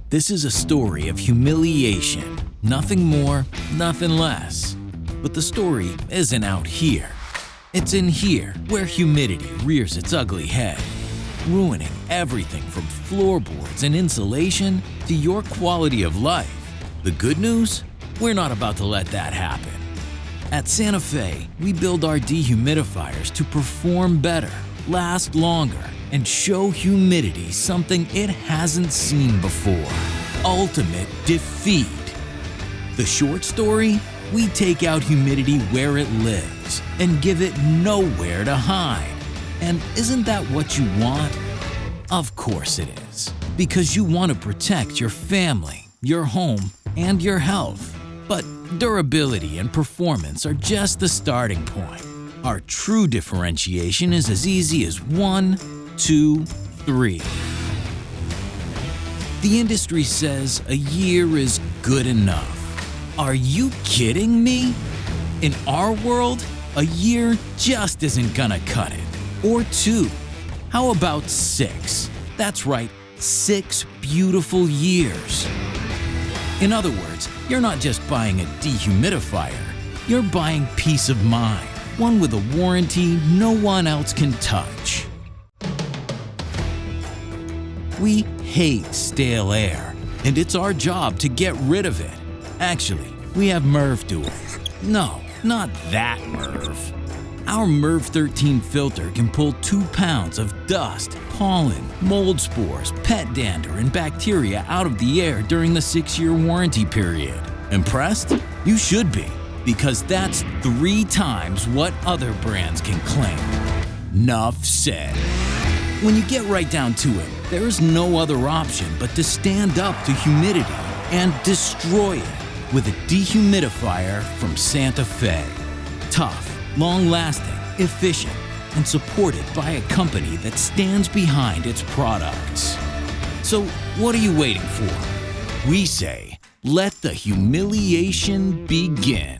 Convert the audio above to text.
This is a story of humiliation. Nothing more, nothing less. But the story isn't out here. It's in here, where humidity rears its ugly head, ruining everything from floorboards and insulation to your quality of life. The good news? We're not about to let that happen. At Santa Fe, we build our dehumidifiers to perform better, last longer, and show humidity something it hasn't seen before. Ultimate defeat. The short story? We take out humidity where it lives and give it nowhere to hide. And isn't that what you want? Of course it is, because you want to protect your family, your home, and your health. But durability and performance are just the starting point. Our true differentiation is as easy as 1, 2, 3. The industry says a year is good enough. Are you kidding me? In our world, a year just isn't gonna cut it. Or 2. How about 6? That's right, 6 beautiful years. In other words, you're not just buying a dehumidifier, you're buying peace of mind, one with a warranty no one else can touch. We hate stale air, and it's our job to get rid of it. Actually, we have Merv do it. No, not that Merv. Our Merv 13 filter can pull 2 pounds of dust, pollen, mold spores, pet dander, and bacteria out of the air during the 6-year warranty period. Impressed? You should be, because that's 3 times what other brands can claim. Nuff said. When you get right down to it, there is no other option but to stand up to humidity and destroy it with a dehumidifier from Santa Fe. Tough, long-lasting, efficient, and supported by a company that stands behind its products. So what are you waiting for? We say, let the humiliation begin.